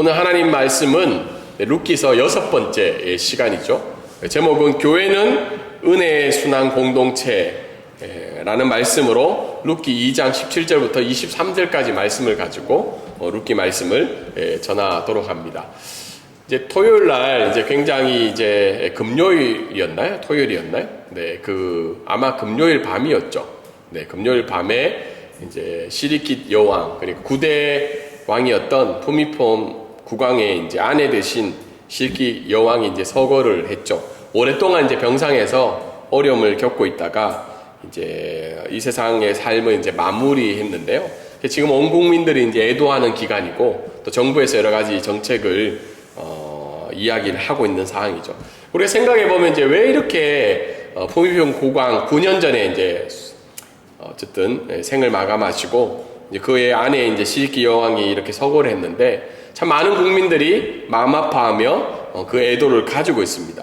오늘 하나님 말씀은 룻기서 6번째 시간이죠. 제목은 교회는 은혜의 순환 공동체라는 말씀으로 룻기 2장 17절부터 23절까지 말씀을 가지고 룻기 말씀을 전하도록 합니다. 이제 토요일 날 이제 굉장히 이제 금요일이었나요? 토요일이었나요? 네, 아마 금요일 밤이었죠. 네, 금요일 밤에 이제 시리깃 여왕 그리고 9대 왕이었던 푸미폼 국왕의 이제 아내 되신 시리깃 여왕이 이제 서거를 했죠. 오랫동안 이제 병상에서 어려움을 겪고 있다가 이제 이 세상의 삶을 이제 마무리했는데요. 지금 온 국민들이 이제 애도하는 기간이고 또 정부에서 여러 가지 정책을 이야기를 하고 있는 상황이죠. 우리가 생각해 보면 이제 왜 이렇게 푸미폼 국왕 9년 전에 이제 어쨌든 생을 마감하시고 이제 그의 아내 이제 시리깃 여왕이 이렇게 서거를 했는데 참 많은 국민들이 마음 아파하며 그 애도를 가지고 있습니다.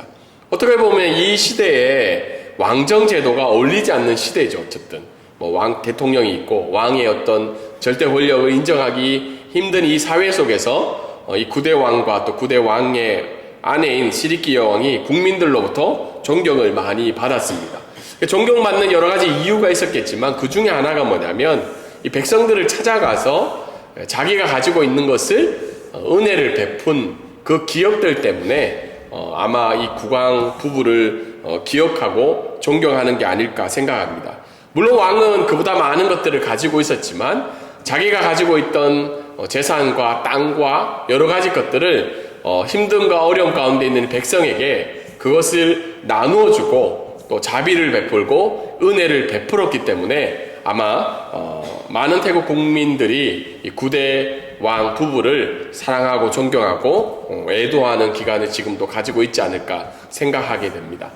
어떻게 보면 이 시대에 왕정 제도가 어울리지 않는 시대죠. 어쨌든 뭐 대통령이 있고 왕의 어떤 절대 권력을 인정하기 힘든 이 사회 속에서 이 9대 왕과 또 9대 왕의 아내인 시리깃 여왕이 국민들로부터 존경을 많이 받았습니다. 존경받는 여러 가지 이유가 있었겠지만 그 중에 하나가 뭐냐면 이 백성들을 찾아가서 자기가 가지고 있는 것을 은혜를 베푼 그 기억들 때문에 아마 이 국왕 부부를 기억하고 존경하는 게 아닐까 생각합니다. 물론 왕은 그보다 많은 것들을 가지고 있었지만 자기가 가지고 있던 재산과 땅과 여러 가지 것들을 힘듦과 어려움 가운데 있는 백성에게 그것을 나누어주고 또 자비를 베풀고 은혜를 베풀었기 때문에 아마 많은 태국 국민들이 이 9대 왕 부부를 사랑하고 존경하고 애도하는 기간을 지금도 가지고 있지 않을까 생각하게 됩니다.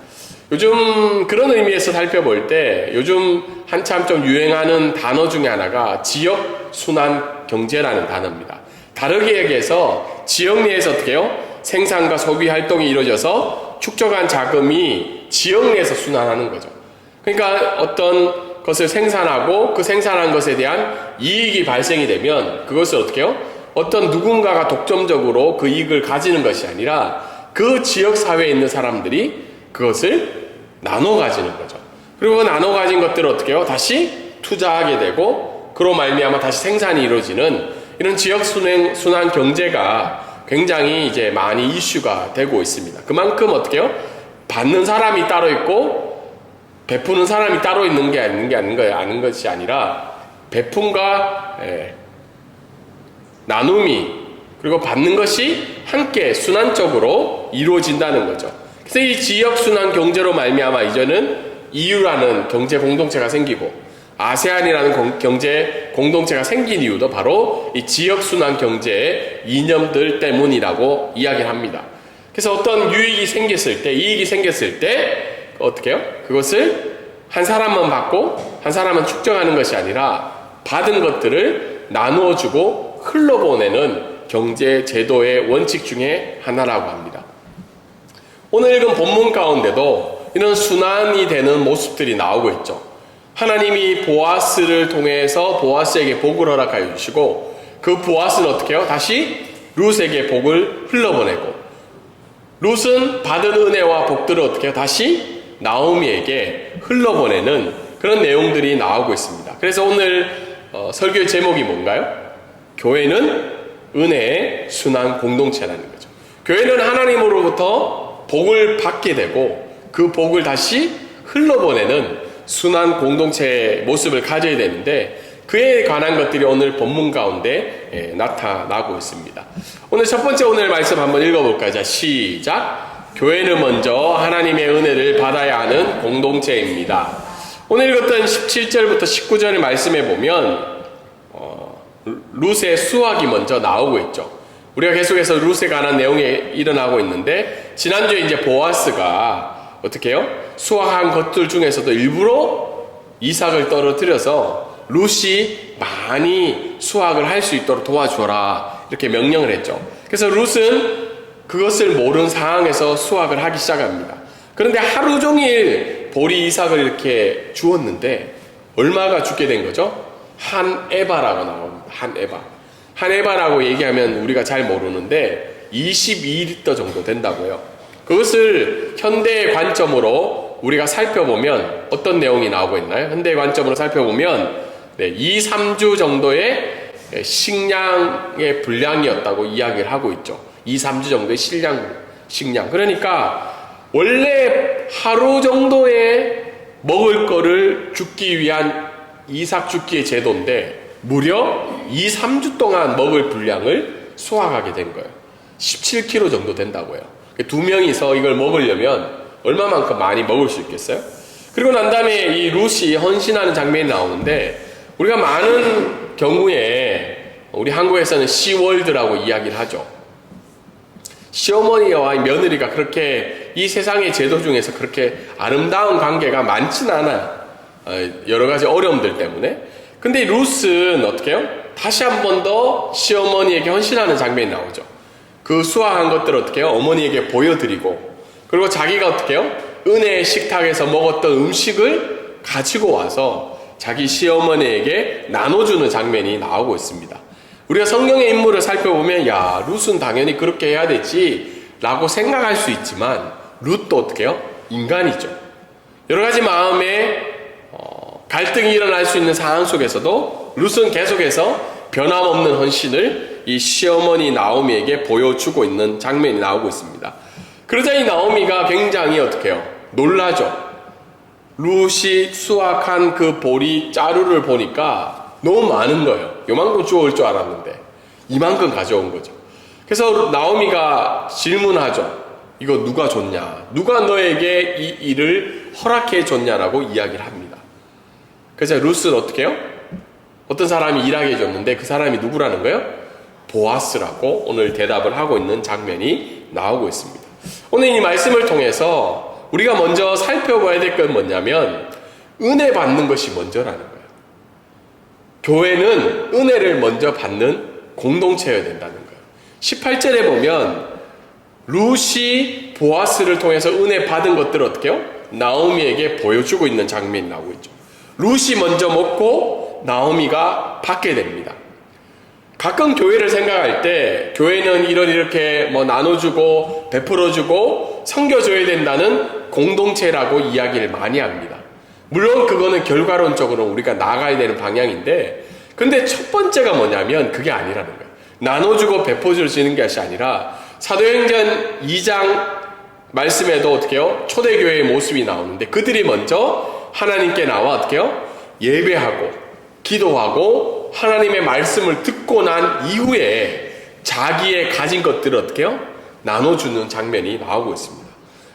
요즘 그런 의미에서 살펴볼 때 요즘 한참 좀 유행하는 단어 중에 하나가 지역 순환 경제라는 단어입니다. 다르게 얘기해서 지역 내에서 어떻게 해요? 생산과 소비 활동이 이루어져서 축적한 자금이 지역 내에서 순환하는 거죠. 그러니까 어떤 것을 생산하고 그 생산한 것에 대한 이익이 발생이 되면 그것을 어떻게 해요? 어떤 누군가가 독점적으로 그 이익을 가지는 것이 아니라 그 지역 사회에 있는 사람들이 그것을 나눠 가지는 거죠. 그리고 그 나눠 가진 것들을 어떻게 해요? 다시 투자하게 되고 그로 말미암아 다시 생산이 이루어지는 이런 지역 순환 경제가 굉장히 이제 많이 이슈가 되고 있습니다. 그만큼 어떻게 해요? 받는 사람이 따로 있고 베푸는 사람이 따로 있는 게 아닌 것이 아니라 베품과 나눔이 그리고 받는 것이 함께 순환적으로 이루어진다는 거죠. 그래서 이 지역 순환 경제로 말미암아 이제는 EU라는 경제 공동체가 생기고 아세안이라는 경제 공동체가 생긴 이유도 바로 이 지역 순환 경제의 이념들 때문이라고 이야기합니다. 그래서 어떤 유익이 생겼을 때, 이익이 생겼을 때 어떻게 해요? 그것을 한 사람만 받고 한 사람만 축적하는 것이 아니라 받은 것들을 나누어주고 흘러보내는 경제 제도의 원칙 중에 하나라고 합니다. 오늘 읽은 본문 가운데도 이런 순환이 되는 모습들이 나오고 있죠. 하나님이 보아스를 통해서 보아스에게 복을 허락하여 주시고 그 보아스는 어떻게 해요? 다시 룻에게 복을 흘러보내고 룻은 받은 은혜와 복들을 어떻게 해요? 다시 나오미에게 흘러보내는 그런 내용들이 나오고 있습니다. 그래서 오늘 설교의 제목이 뭔가요? 교회는 은혜의 순환 공동체라는 거죠. 교회는 하나님으로부터 복을 받게 되고 그 복을 다시 흘러보내는 순환 공동체의 모습을 가져야 되는데 그에 관한 것들이 오늘 본문 가운데 나타나고 있습니다. 오늘 첫 번째 오늘 말씀 한번 읽어볼까요? 자, 시작! 교회는 먼저 하나님의 은혜를 받아야 하는 공동체입니다. 오늘 읽었던 17절부터 19절의 말씀에 보면 룻의 수확이 먼저 나오고 있죠. 우리가 계속해서 룻에 관한 내용이 일어나고 있는데 지난주에 이제 보아스가 어떻게 해요? 수확한 것들 중에서도 일부러 이삭을 떨어뜨려서 룻이 많이 수확을 할 수 있도록 도와줘라 이렇게 명령을 했죠. 그래서 룻은 그것을 모르는 상황에서 수확을 하기 시작합니다. 그런데 하루 종일 보리 이삭을 이렇게 주었는데 얼마가 죽게 된 거죠? 한 에바라고 나옵니다. 한 에바. 한 에바라고 얘기하면 우리가 잘 모르는데 22리터 정도 된다고요. 그것을 현대의 관점으로 우리가 살펴보면 어떤 내용이 나오고 있나요? 현대의 관점으로 살펴보면 2, 3주 정도의 식량의 분량이었다고 이야기를 하고 있죠. 2, 3주 정도의 식량. 그러니까 원래 하루 정도의 먹을 거를 줍기 위한 이삭 줍기의 제도인데 무려 2, 3주 동안 먹을 분량을 수확하게 된 거예요. 17kg 정도 된다고요. 두 명이서 이걸 먹으려면 얼마만큼 많이 먹을 수 있겠어요? 그리고 난 다음에 이 룻이 헌신하는 장면이 나오는데 우리가 많은 경우에 우리 한국에서는 시월드라고 이야기를 하죠. 시어머니와 며느리가 그렇게 이 세상의 제도 중에서 그렇게 아름다운 관계가 많지는 않아요. 여러 가지 어려움들 때문에. 근데 룻은 어떻게 해요? 다시 한 번 더 시어머니에게 헌신하는 장면이 나오죠. 그 수확한 것들을 어떻게 해요? 어머니에게 보여드리고, 그리고 자기가 어떻게 해요? 은혜의 식탁에서 먹었던 음식을 가지고 와서 자기 시어머니에게 나눠주는 장면이 나오고 있습니다. 우리가 성경의 인물을 살펴보면 야, 룻은 당연히 그렇게 해야 되지 라고 생각할 수 있지만 룻도 어떻게 해요? 인간이죠. 여러 가지 마음에 갈등이 일어날 수 있는 상황 속에서도 룻은 계속해서 변함없는 헌신을 이 시어머니 나오미에게 보여주고 있는 장면이 나오고 있습니다. 그러자 이 나오미가 굉장히 어떻게 해요? 놀라죠. 룻이 수확한 그 보리 자루를 보니까 너무 많은 거예요. 요만큼 주워올 줄 알았는데 이만큼 가져온 거죠. 그래서 나오미가 질문하죠. 이거 누가 줬냐? 누가 너에게 이 일을 허락해 줬냐라고 이야기를 합니다. 그래서 룻은 어떻게 해요? 어떤 사람이 일하게 해줬는데 그 사람이 누구라는 거예요? 보아스라고 오늘 대답을 하고 있는 장면이 나오고 있습니다. 오늘 이 말씀을 통해서 우리가 먼저 살펴봐야 될 건 뭐냐면 은혜 받는 것이 먼저라는 거예요. 교회는 은혜를 먼저 받는 공동체여야 된다는 거예요. 18절에 보면 룻이 보아스를 통해서 은혜 받은 것들을 어떻게 해요? 나오미에게 보여주고 있는 장면이 나오고 있죠. 룻이 먼저 먹고 나오미가 받게 됩니다. 가끔 교회를 생각할 때 교회는 이렇게 나눠주고 베풀어주고 섬겨줘야 된다는 공동체라고 이야기를 많이 합니다. 물론 그거는 결과론적으로 우리가 나가야 되는 방향인데 근데 첫 번째가 뭐냐면 그게 아니라는 거예요. 나눠주고 베풀어주는 것이 아니라 사도행전 2장 말씀에도 어떻게 해요? 초대교회의 모습이 나오는데 그들이 먼저 하나님께 나와 어떻게 해요? 예배하고 기도하고 하나님의 말씀을 듣고 난 이후에 자기의 가진 것들을 어떻게 해요? 나눠주는 장면이 나오고 있습니다.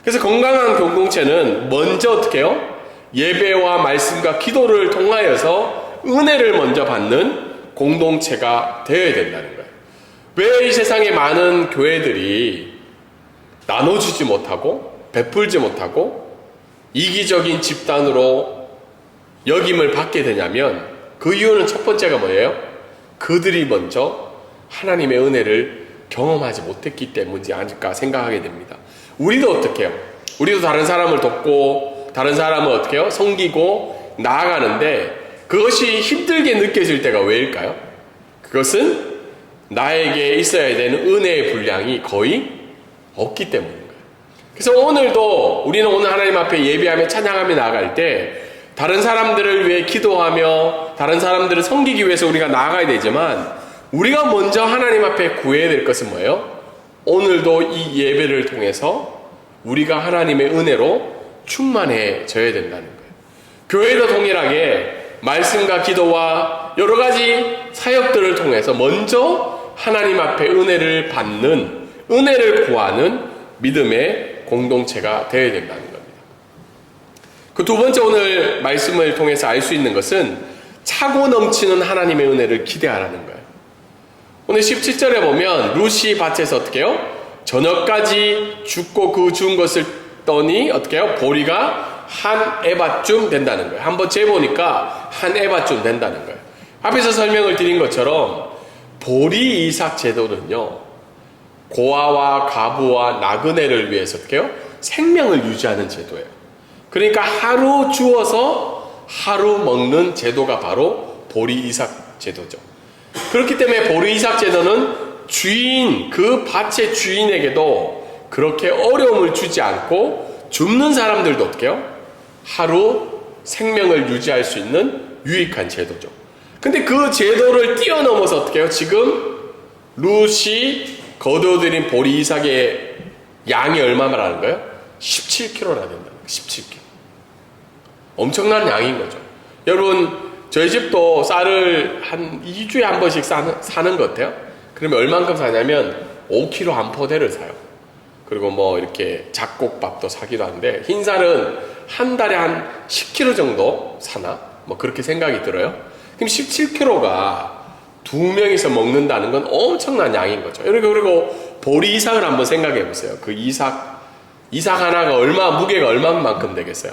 그래서 건강한 공동체는 먼저 어떻게 해요? 예배와 말씀과 기도를 통하여서 은혜를 먼저 받는 공동체가 되어야 된다는 거예요. 왜 이 세상에 많은 교회들이 나눠주지 못하고 베풀지 못하고 이기적인 집단으로 여김을 받게 되냐면 그 이유는 첫 번째가 뭐예요? 그들이 먼저 하나님의 은혜를 경험하지 못했기 때문이지 않을까 생각하게 됩니다. 우리도 어떻게 해요? 우리도 다른 사람을 돕고 다른 사람을 어떻게 해요? 섬기고 나아가는데 그것이 힘들게 느껴질 때가 왜일까요? 그것은 나에게 있어야 되는 은혜의 분량이 거의 없기 때문인 거예요. 그래서 오늘도 우리는 오늘 하나님 앞에 예배하며 찬양하며 나아갈 때 다른 사람들을 위해 기도하며 다른 사람들을 섬기기 위해서 우리가 나아가야 되지만 우리가 먼저 하나님 앞에 구해야 될 것은 뭐예요? 오늘도 이 예배를 통해서 우리가 하나님의 은혜로 충만해져야 된다는 거예요. 교회도 동일하게 말씀과 기도와 여러 가지 사역들을 통해서 먼저 하나님 앞에 은혜를 받는, 은혜를 구하는 믿음의 공동체가 되어야 된다는 겁니다. 그 두 번째 오늘 말씀을 통해서 알 수 있는 것은 차고 넘치는 하나님의 은혜를 기대하라는 거예요. 오늘 17절에 보면 룻이 밭에서 어떻게 해요? 저녁까지 죽고 그 죽은 것을 떠니 어떻게 해요? 보리가 한 에바쯤 된다는 거예요. 한번 재보니까 한 에바쯤 된다는 거예요. 앞에서 설명을 드린 것처럼 보리 이삭 제도는요, 고아와 가부와 나그네를 위해서 어떻게 해요? 생명을 유지하는 제도예요. 그러니까 하루 주어서 하루 먹는 제도가 바로 보리 이삭 제도죠. 그렇기 때문에 보리 이삭 제도는 주인, 그 밭의 주인에게도 그렇게 어려움을 주지 않고 죽는 사람들도 어떻게요? 하루 생명을 유지할 수 있는 유익한 제도죠. 근데 그 제도를 뛰어넘어서 어떻게 해요? 지금 룻이 거두어들인 보리 이삭의 양이 얼마나 거예요? 17kg나 된다는 거예요. 17kg. 엄청난 양인 거죠. 여러분, 저희 집도 쌀을 한 2주에 한 번씩 사는 것 같아요. 그러면 얼만큼 사냐면 5kg 한 포대를 사요. 그리고 뭐 이렇게 잡곡밥도 사기도 하는데, 흰쌀은 한 달에 한 10kg 정도 사나? 뭐 그렇게 생각이 들어요. 그럼 17kg가 두 명이서 먹는다는 건 엄청난 양인 거죠. 그리고 보리 이삭을 한번 생각해 보세요. 그 이삭 하나가 무게가 얼마만큼 되겠어요?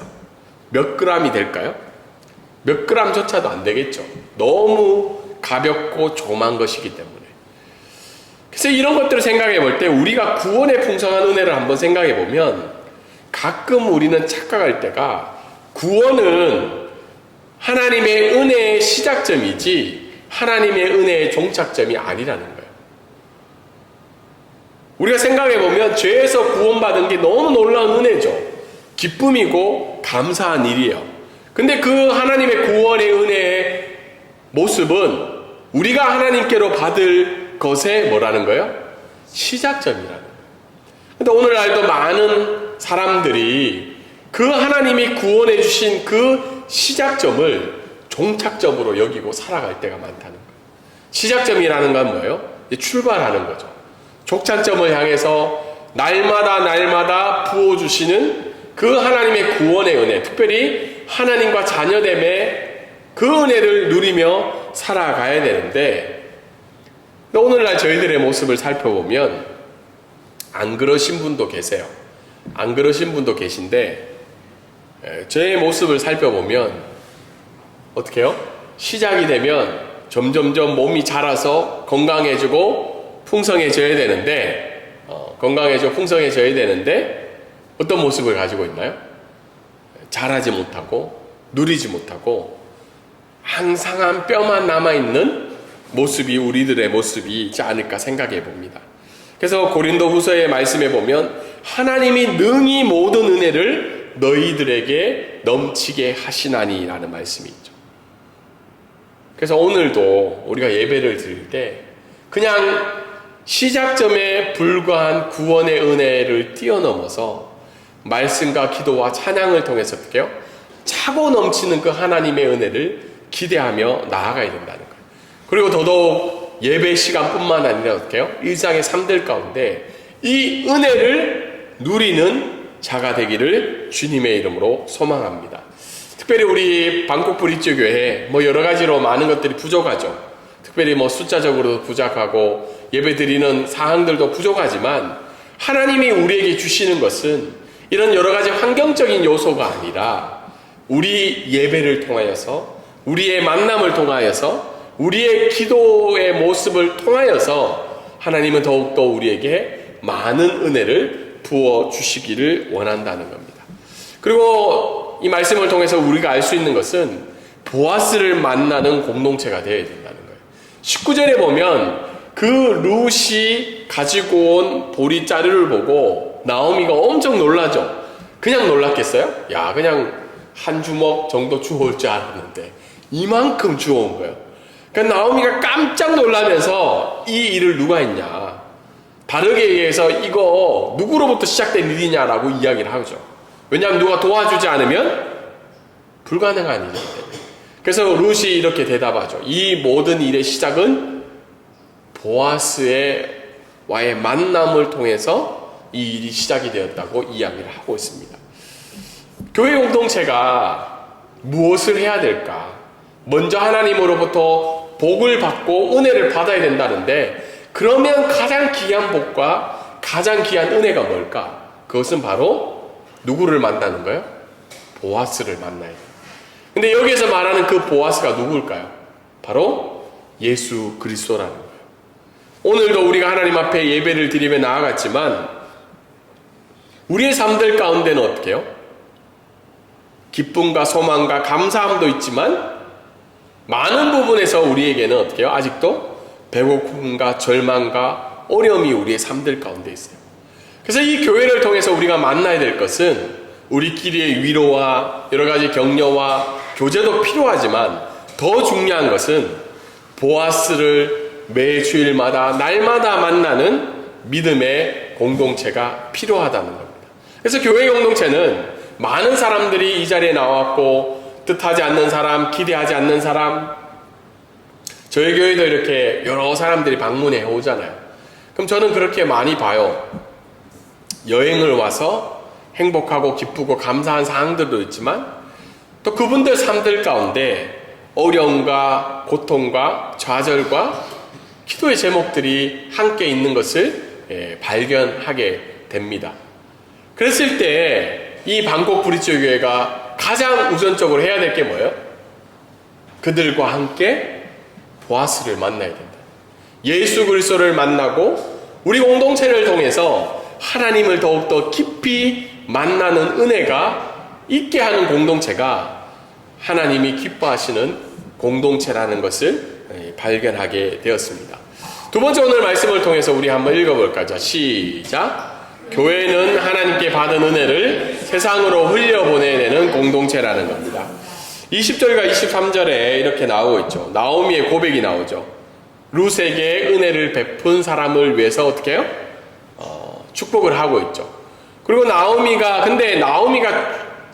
몇 그램이 될까요? 몇 그램조차도 안 되겠죠. 너무 가볍고 조그만 것이기 때문에. 그래서 이런 것들을 생각해 볼 때 우리가 구원의 풍성한 은혜를 한번 생각해 보면 가끔 우리는 착각할 때가 구원은 하나님의 은혜의 시작점이지 하나님의 은혜의 종착점이 아니라는 거예요. 우리가 생각해 보면 죄에서 구원받은 게 너무 놀라운 은혜죠. 기쁨이고 감사한 일이에요. 근데 그 하나님의 구원의 은혜의 모습은 우리가 하나님께로 받을 것의 뭐라는 거예요? 시작점이라는 거예요. 근데 오늘날도 많은 사람들이 그 하나님이 구원해 주신 그 시작점을 종착점으로 여기고 살아갈 때가 많다는 거예요. 시작점이라는 건 뭐예요? 출발하는 거죠. 족착점을 향해서 날마다 부어주시는 그 하나님의 구원의 은혜, 특별히 하나님과 자녀됨의 그 은혜를 누리며 살아가야 되는데, 오늘날 저희들의 모습을 살펴보면 안 그러신 분도 계세요. 안 그러신 분도 계신데, 저의 모습을 살펴보면 어떻게 해요? 시작이 되면 점점점 몸이 자라서 건강해지고 풍성해져야 되는데, 풍성해져야 되는데 어떤 모습을 가지고 있나요? 자라지 못하고 누리지 못하고 항상한 뼈만 남아있는 모습이 우리들의 모습이지 않을까 생각해 봅니다. 그래서 고린도 후서의 말씀에 보면 하나님이 능히 모든 은혜를 너희들에게 넘치게 하시나니 라는 말씀이 있죠. 그래서 오늘도 우리가 예배를 드릴 때 그냥 시작점에 불과한 구원의 은혜를 뛰어넘어서 말씀과 기도와 찬양을 통해서 어떻게 해요? 차고 넘치는 그 하나님의 은혜를 기대하며 나아가야 된다는 거예요. 그리고 더더욱 예배 시간뿐만 아니라 어떻게 해요? 일상의 삶들 가운데 이 은혜를 누리는 자가 되기를 주님의 이름으로 소망합니다. 특별히 우리 방콕 브릿지 교회 여러 가지로 많은 것들이 부족하죠. 특별히 숫자적으로도 부족하고 예배 드리는 사항들도 부족하지만 하나님이 우리에게 주시는 것은 이런 여러 가지 환경적인 요소가 아니라 우리 예배를 통하여서, 우리의 만남을 통하여서, 우리의 기도의 모습을 통하여서 하나님은 더욱더 우리에게 많은 은혜를 부어주시기를 원한다는 겁니다. 그리고 이 말씀을 통해서 우리가 알 수 있는 것은 보아스를 만나는 공동체가 되어야 된다는 거예요. 19절에 보면 그 룻이 가지고 온 보리자루를 보고 나오미가 엄청 놀라죠. 그냥 놀랐겠어요? 그냥 한 주먹 정도 주워올 줄 알았는데 이만큼 주워온 거예요. 그러니까 나오미가 깜짝 놀라면서 이 일을 누가 했냐, 다르게 얘기해서 이거 누구로부터 시작된 일이냐라고 이야기를 하죠. 왜냐하면 누가 도와주지 않으면 불가능한 일이기 때문에. 그래서 룻이 이렇게 대답하죠. 이 모든 일의 시작은 보아스와의 만남을 통해서 이 일이 시작이 되었다고 이야기를 하고 있습니다. 교회 공동체가 무엇을 해야 될까? 먼저 하나님으로부터 복을 받고 은혜를 받아야 된다는데, 그러면 가장 귀한 복과 가장 귀한 은혜가 뭘까? 그것은 바로 누구를 만나는 거예요? 보아스를 만나야 돼요. 근데 여기에서 말하는 그 보아스가 누구일까요? 바로 예수 그리스도라는 거예요. 오늘도 우리가 하나님 앞에 예배를 드리며 나아갔지만 우리의 삶들 가운데는 어떻게 해요? 기쁨과 소망과 감사함도 있지만 많은 부분에서 우리에게는 어떻게 해요? 아직도 배고픔과 절망과 어려움이 우리의 삶들 가운데 있어요. 그래서 이 교회를 통해서 우리가 만나야 될 것은 우리끼리의 위로와 여러 가지 격려와 교제도 필요하지만 더 중요한 것은 보아스를 매 주일마다 날마다 만나는 믿음의 공동체가 필요하다는 겁니다. 그래서 교회 공동체는 많은 사람들이 이 자리에 나왔고 뜻하지 않는 사람, 기대하지 않는 사람, 저희 교회도 이렇게 여러 사람들이 방문해 오잖아요. 그럼 저는 그렇게 많이 봐요. 여행을 와서 행복하고 기쁘고 감사한 사항들도 있지만 또 그분들 삶들 가운데 어려움과 고통과 좌절과 기도의 제목들이 함께 있는 것을 발견하게 됩니다. 그랬을 때 이 방콕 브릿지 교회가 가장 우선적으로 해야 될 게 뭐예요? 그들과 함께 보아스를 만나야 된다. 예수 그리스도를 만나고 우리 공동체를 통해서 하나님을 더욱더 깊이 만나는 은혜가 있게 하는 공동체가 하나님이 기뻐하시는 공동체라는 것을 발견하게 되었습니다. 두 번째 오늘 말씀을 통해서 우리 한번 읽어볼까요? 자, 시작. 교회는 하나님께 받은 은혜를 세상으로 흘려보내는 공동체라는 겁니다. 20절과 23절에 이렇게 나오고 있죠. 나오미의 고백이 나오죠. 룻에게 은혜를 베푼 사람을 위해서 어떻게 해요? 축복을 하고 있죠. 그리고 나오미가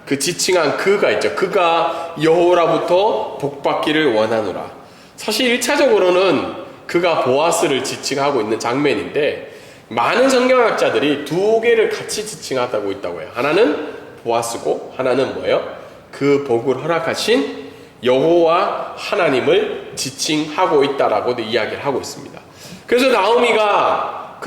그 지칭한 그가 있죠. 그가 여호와로부터 복받기를 원하노라. 사실 1차적으로는 그가 보아스를 지칭하고 있는 장면인데 많은 성경학자들이 두 개를 같이 지칭하고 있다고 해요. 하나는 보아스고 하나는 뭐예요? 그 복을 허락하신 여호와 하나님을 지칭하고 있다라고도 이야기를 하고 있습니다. 그래서 나오미가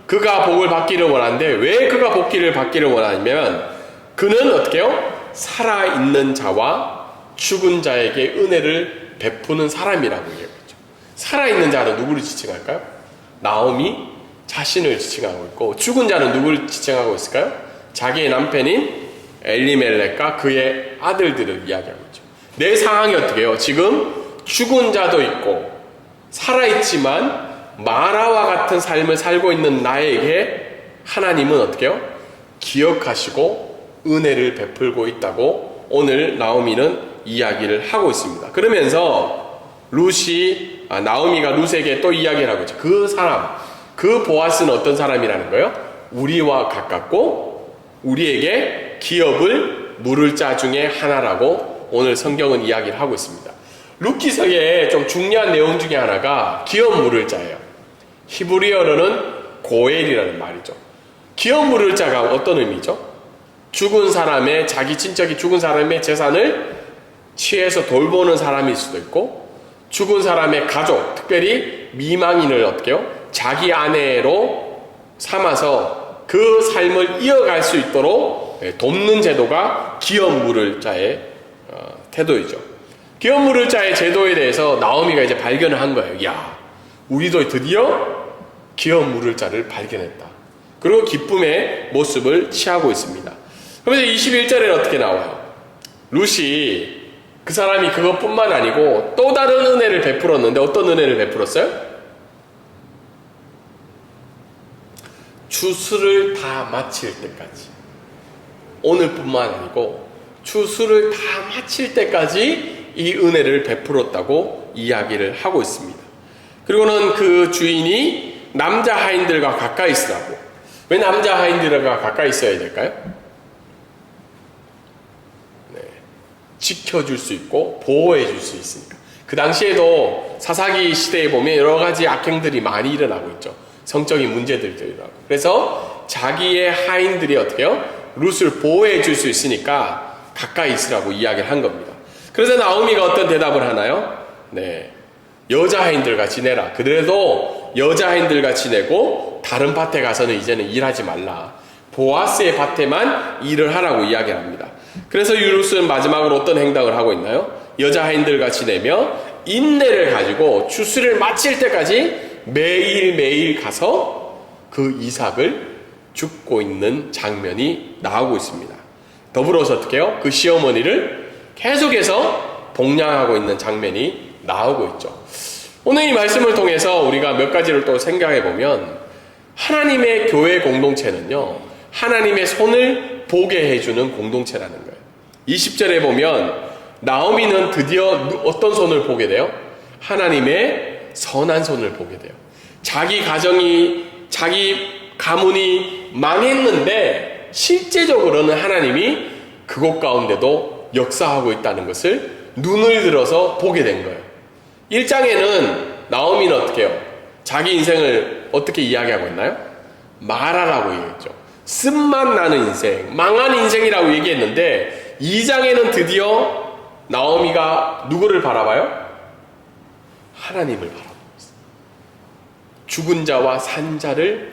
그가 복을 받기를 원하는데 왜 그가 복기를 받기를 원하냐면 그는 어떻게 해요? 살아있는 자와 죽은 자에게 은혜를 베푸는 사람이라고 얘기했죠. 살아있는 자는 누구를 지칭할까요? 나오미 자신을 지칭하고 있고 죽은 자는 누구를 지칭하고 있을까요? 자기의 남편인 엘리멜렉과 그의 아들들을 이야기하고 있죠. 내 상황이 어떻게 해요? 지금 죽은 자도 있고 살아있지만 마라와 같은 삶을 살고 있는 나에게 하나님은 어떻게 해요? 기억하시고 은혜를 베풀고 있다고 오늘 나오미는 이야기를 하고 있습니다. 그러면서 나오미가 룻에게 또 이야기를 하고 있죠. 그 사람, 그 보아스는 어떤 사람이라는 거예요? 우리와 가깝고 우리에게 기업을 물을 자 중에 하나라고 오늘 성경은 이야기를 하고 있습니다. 룻기서의 좀 중요한 내용 중에 하나가 기업 물을 자예요. 히브리어로는 고엘이라는 말이죠. 기업 물을 자가 어떤 의미죠? 자기 친척이 죽은 사람의 재산을 취해서 돌보는 사람일 수도 있고 죽은 사람의 가족, 특별히 미망인을 어떻게 해요? 자기 아내로 삼아서 그 삶을 이어갈 수 있도록 돕는 제도가 기업 물을 자의 태도이죠. 기업 물을 자의 제도에 대해서 나오미가 이제 발견을 한 거예요. 야, 우리도 드디어 기업 물을 자를 발견했다. 그리고 기쁨의 모습을 취하고 있습니다. 그러면서 21절에는 어떻게 나와요? 룻이 그 사람이 그것뿐만 아니고 또 다른 은혜를 베풀었는데 어떤 은혜를 베풀었어요? 추수를 다 마칠 때까지, 오늘뿐만 아니고 추수를 다 마칠 때까지 이 은혜를 베풀었다고 이야기를 하고 있습니다. 그리고는 그 주인이 남자 하인들과 가까이 있으라고. 왜 남자 하인들과 가까이 있어야 될까요? 지켜줄 수 있고 보호해 줄 수 있으니까. 그 당시에도 사사기 시대에 보면 여러 가지 악행들이 많이 일어나고 있죠. 성적인 문제들도 일어나고. 그래서 자기의 하인들이 어떻게 해요? 룻을 보호해 줄 수 있으니까 가까이 있으라고 이야기를 한 겁니다. 그래서 나오미가 어떤 대답을 하나요? 여자 하인들과 지내라. 그래도 여자 하인들과 지내고 다른 밭에 가서는 이제는 일하지 말라. 보아스의 밭에만 일을 하라고 이야기를 합니다. 그래서 룻은 마지막으로 어떤 행동을 하고 있나요? 여자 하인들과 지내며 인내를 가지고 추수를 마칠 때까지 매일매일 가서 그 이삭을 줍고 있는 장면이 나오고 있습니다. 더불어서 어떻게 해요? 그 시어머니를 계속해서 복양하고 있는 장면이 나오고 있죠. 오늘 이 말씀을 통해서 우리가 몇 가지를 또 생각해 보면 하나님의 교회 공동체는요, 하나님의 손을 보게 해주는 공동체라는 거예요. 20절에 보면 나오미는 드디어 어떤 손을 보게 돼요? 하나님의 선한 손을 보게 돼요. 자기 가정이, 자기 가문이 망했는데 실제적으로는 하나님이 그곳 가운데도 역사하고 있다는 것을 눈을 들어서 보게 된 거예요. 1장에는 나오미는 어떻게 해요? 자기 인생을 어떻게 이야기하고 있나요? 말하라고 얘기했죠. 쓴맛 나는 인생, 망한 인생이라고 얘기했는데 2장에는 드디어 나오미가 누구를 바라봐요? 하나님을 바라보고 있어요. 죽은 자와 산 자를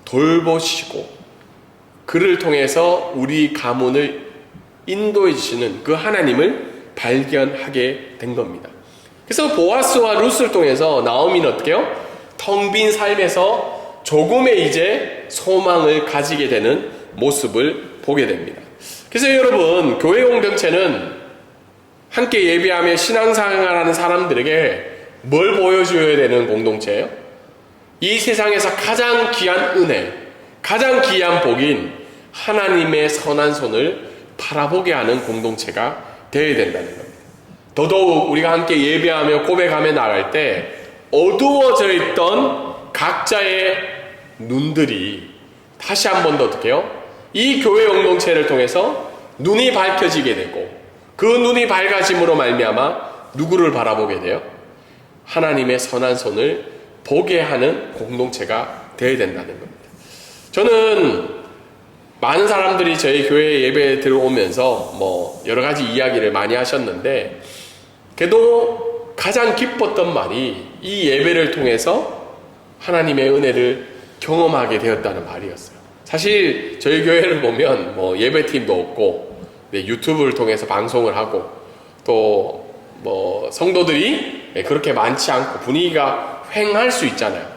돌보시고 그를 통해서 우리 가문을 인도해 주시는 그 하나님을 발견하게 된 겁니다. 그래서 보아스와 룻을 통해서 나오미는 어떻게 해요? 텅 빈 삶에서 조금의 이제 소망을 가지게 되는 모습을 보게 됩니다. 그래서 여러분, 교회 공동체는 함께 예배하며 신앙생활하는 사람들에게 뭘 보여줘야 되는 공동체예요? 이 세상에서 가장 귀한 은혜, 가장 귀한 복인 하나님의 선한 손을 바라보게 하는 공동체가 되어야 된다는 겁니다. 더더욱 우리가 함께 예배하며 고백하며 나갈 때 어두워져 있던 각자의 눈들이 다시 한 번 더 어떻게 해요? 이 교회 공동체를 통해서 눈이 밝혀지게 되고 그 눈이 밝아짐으로 말미암아 누구를 바라보게 돼요? 하나님의 선한 손을 보게 하는 공동체가 되어야 된다는 겁니다. 저는 많은 사람들이 저희 교회 예배에 들어오면서 여러 가지 이야기를 많이 하셨는데 그래도 가장 기뻤던 말이 이 예배를 통해서 하나님의 은혜를 경험하게 되었다는 말이었어요. 사실 저희 교회를 보면 예배팀도 없고 유튜브를 통해서 방송을 하고 또 성도들이 그렇게 많지 않고 분위기가 휑할 수 있잖아요.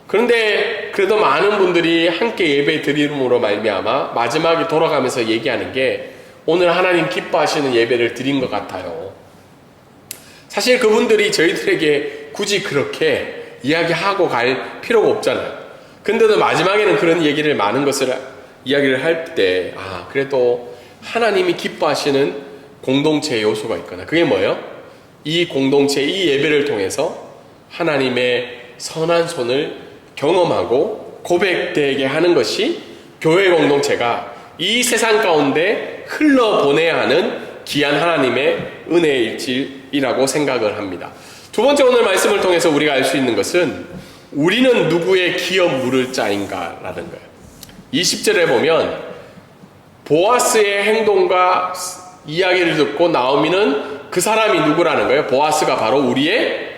그런데 그래도 많은 분들이 함께 예배 드림으로 말미암아 마지막에 돌아가면서 얘기하는 게 오늘 하나님 기뻐하시는 예배를 드린 것 같아요. 사실 그분들이 저희들에게 굳이 그렇게 이야기하고 갈 필요가 없잖아요. 근데도 마지막에는 그런 얘기를 많은 것을 이야기를 할 때 그래도 하나님이 기뻐하시는 공동체의 요소가 있거나 그게 뭐예요? 이 공동체, 이 예배를 통해서 하나님의 선한 손을 경험하고 고백되게 하는 것이 교회 공동체가 이 세상 가운데 흘러보내야 하는 귀한 하나님의 은혜일지라고 생각을 합니다. 두 번째 오늘 말씀을 통해서 우리가 알 수 있는 것은 우리는 누구의 기업 물을 자인가 라는 거예요. 20절에 보면 보아스의 행동과 이야기를 듣고 나오미는 그 사람이 누구라는 거예요? 보아스가 바로 우리의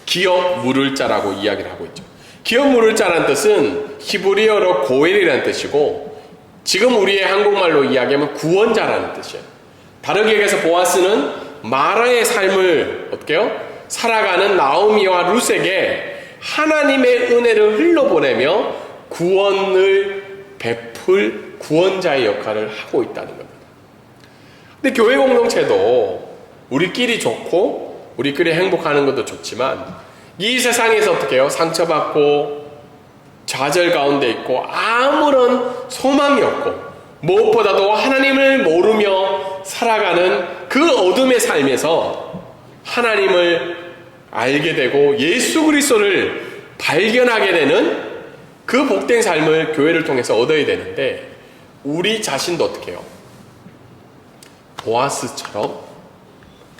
기업 물을 자라고 이야기를 하고 있죠. 기업 물을 자라는 뜻은 히브리어로 고엘이라는 뜻이고 지금 우리의 한국말로 이야기하면 구원자라는 뜻이에요. 다르게 얘기해서 보아스는 마라의 삶을 어떻게 해요? 살아가는 나오미와 룻에게 하나님의 은혜를 흘러보내며 구원을 베풀 구원자의 역할을 하고 있다는 겁니다. 근데 교회 공동체도 우리끼리 좋고 우리끼리 행복하는 것도 좋지만 이 세상에서 어떻게 해요? 상처받고 좌절 가운데 있고 아무런 소망이 없고 무엇보다도 하나님을 모르며 살아가는 그 어둠의 삶에서 하나님을 알게 되고 예수 그리스도를 발견하게 되는 그 복된 삶을 교회를 통해서 얻어야 되는데 우리 자신도 어떻게 해요? 보아스처럼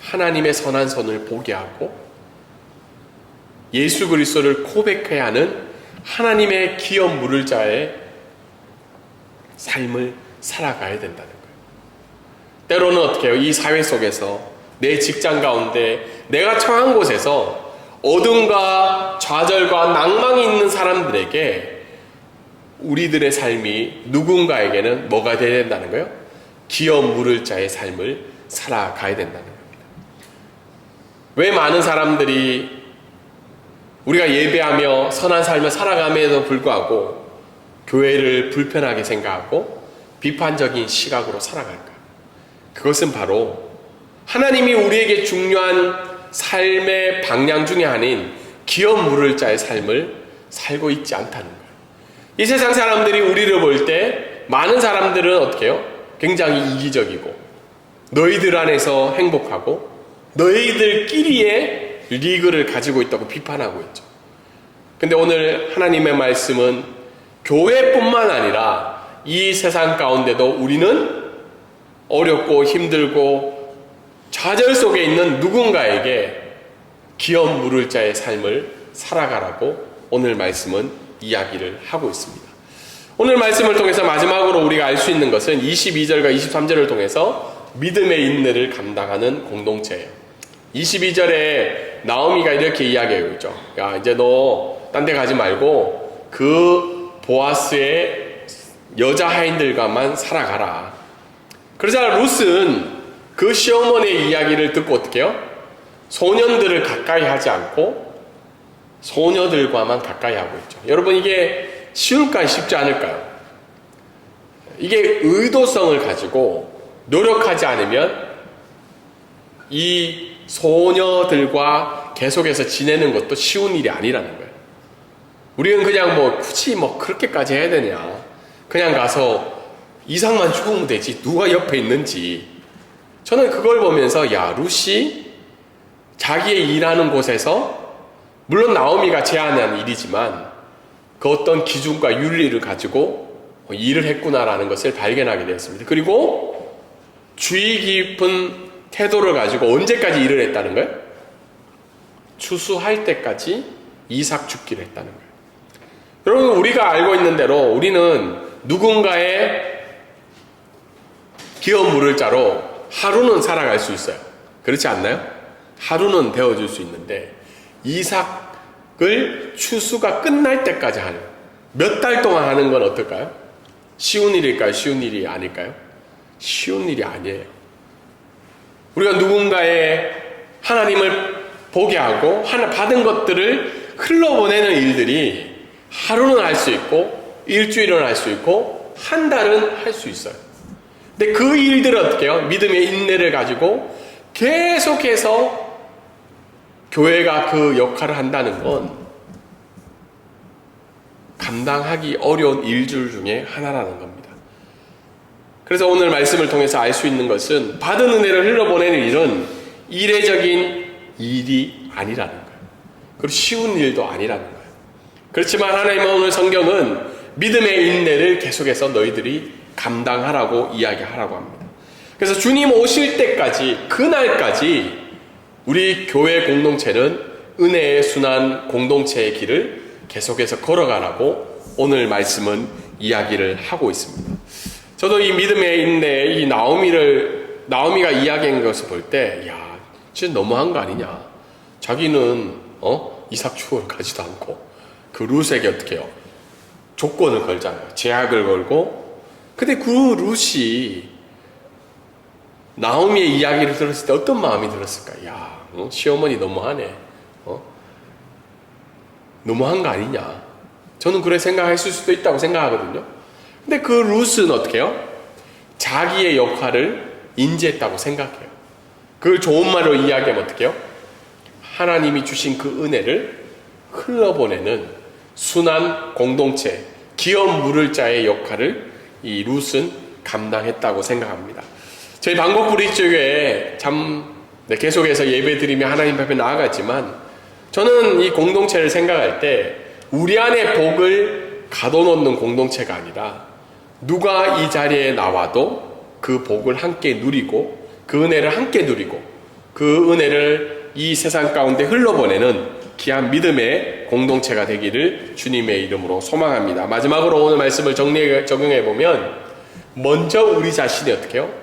하나님의 선한 손을 보게 하고 예수 그리스도를 고백해야 하는 하나님의 기업 물을 자의 삶을 살아가야 된다는 거예요. 때로는 어떻게 해요? 이 사회 속에서 내 직장 가운데 내가 처한 곳에서 어둠과 좌절과 낭망이 있는 사람들에게 우리들의 삶이 누군가에게는 뭐가 되어야 된다는 거예요? 기업 물을 자의 삶을 살아가야 된다는 겁니다. 왜 많은 사람들이 우리가 예배하며 선한 삶을 살아감에도 불구하고 교회를 불편하게 생각하고 비판적인 시각으로 살아갈까요? 그것은 바로 하나님이 우리에게 중요한 삶의 방향 중에 하나인 기업 물을 자의 삶을 살고 있지 않다는 거예요. 이 세상 사람들이 우리를 볼 때 많은 사람들은 어떻게 해요? 굉장히 이기적이고 너희들 안에서 행복하고 너희들끼리의 리그를 가지고 있다고 비판하고 있죠. 근데 오늘 하나님의 말씀은 교회뿐만 아니라 이 세상 가운데도 우리는 어렵고 힘들고 좌절 속에 있는 누군가에게 기업 물을 자의 삶을 살아가라고 오늘 말씀은 이야기를 하고 있습니다. 오늘 말씀을 통해서 마지막으로 우리가 알 수 있는 것은 22절과 23절을 통해서 믿음의 인내를 감당하는 공동체예요. 22절에 나오미가 이렇게 이야기하고 있죠. 야, 이제 너 딴 데 가지 말고 그 보아스의 여자 하인들과만 살아가라. 그러자 룻은 그 시어머니의 이야기를 듣고 어떻게 해요? 소년들을 가까이 하지 않고 소녀들과만 가까이 하고 있죠. 여러분, 이게 쉬울까요? 쉽지 않을까요? 이게 의도성을 가지고 노력하지 않으면 이 소녀들과 계속해서 지내는 것도 쉬운 일이 아니라는 거예요. 우리는 그냥 굳이 그렇게까지 해야 되냐. 그냥 가서 이상만 죽으면 되지. 누가 옆에 있는지. 저는 그걸 보면서 야, 룻이 자기의 일하는 곳에서 물론 나오미가 제안한 일이지만 그 어떤 기준과 윤리를 가지고 일을 했구나라는 것을 발견하게 되었습니다. 그리고 주의 깊은 태도를 가지고 언제까지 일을 했다는 거예요? 추수할 때까지 이삭 죽기를 했다는 거예요. 여러분, 우리가 알고 있는 대로 우리는 누군가의 기업 물을 자로 하루는 살아갈 수 있어요. 그렇지 않나요? 하루는 되어줄 수 있는데 이삭을 추수가 끝날 때까지 하는, 몇 달 동안 하는 건 어떨까요? 쉬운 일일까요? 쉬운 일이 아닐까요? 쉬운 일이 아니에요. 우리가 누군가의 하나님을 보게 하고 받은 것들을 흘러보내는 일들이 하루는 할 수 있고 일주일은 할 수 있고 한 달은 할 수 있어요. 근데 그 일들을 어떻게 해요? 믿음의 인내를 가지고 계속해서 교회가 그 역할을 한다는 건 감당하기 어려운 일들 중에 하나라는 겁니다. 그래서 오늘 말씀을 통해서 알 수 있는 것은 받은 은혜를 흘러보내는 일은 이례적인 일이 아니라는 거예요. 그리고 쉬운 일도 아니라는 거예요. 그렇지만 하나님은 오늘 성경은 믿음의 인내를 계속해서 너희들이 감당하라고 이야기하라고 합니다. 그래서 주님 오실 때까지, 그날까지 우리 교회 공동체는 은혜의 순환 공동체의 길을 계속해서 걸어가라고 오늘 말씀은 이야기를 하고 있습니다. 저도 이 믿음의 인내, 이 나오미가 이야기한 것을 볼 때, 야, 진짜 너무한 거 아니냐. 자기는, 이삭 추호를 가지도 않고, 그 룻에게 어떻게 해요? 조건을 걸잖아요. 제약을 걸고. 근데 그 룻이 나오미의 이야기를 들었을 때 어떤 마음이 들었을까? 야, 시어머니 너무하네. 너무한 거 아니냐. 저는 그래 생각했을 수도 있다고 생각하거든요. 근데 그 룻은 어떻게 해요? 자기의 역할을 인지했다고 생각해요. 그걸 좋은 말로 이야기하면 어떻게 해요? 하나님이 주신 그 은혜를 흘러보내는 순환 공동체, 기업 물을 자의 역할을 이 룻은 감당했다고 생각합니다. 저희 방곡브리지교회에 계속해서 예배드리며 하나님 앞에 나아갔지만 저는 이 공동체를 생각할 때 우리 안에 복을 가둬놓는 공동체가 아니라 누가 이 자리에 나와도 그 복을 함께 누리고 그 은혜를 함께 누리고 그 은혜를 이 세상 가운데 흘러보내는 귀한 믿음의 공동체가 되기를 주님의 이름으로 소망합니다. 마지막으로 오늘 말씀을 적용해 보면 먼저 우리 자신이 어떻게 해요?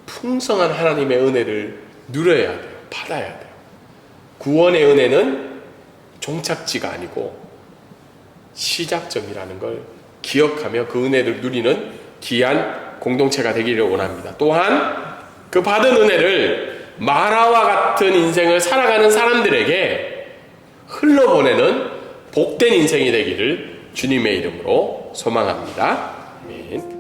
풍성한 하나님의 은혜를 누려야 돼요. 받아야 돼요. 구원의 은혜는 종착지가 아니고 시작점이라는 걸 기억하며 그 은혜를 누리는 귀한 공동체가 되기를 원합니다. 또한 그 받은 은혜를 마라와 같은 인생을 살아가는 사람들에게 흘러보내는 복된 인생이 되기를 주님의 이름으로 소망합니다. 아멘.